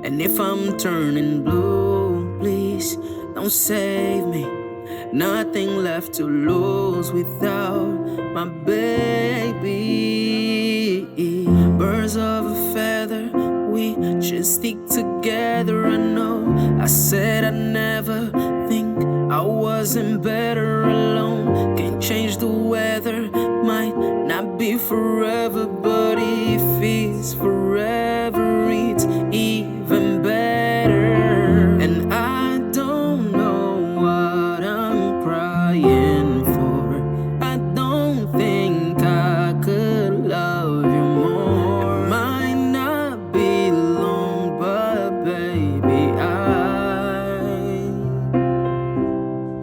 And if I'm turning blue, please don't save me. Nothing left to lose without my baby. Birds of a feather, we should stick together. I know I said I'd never think I wasn't better alone. Can't change the weather, might not be forever, but it feels forever.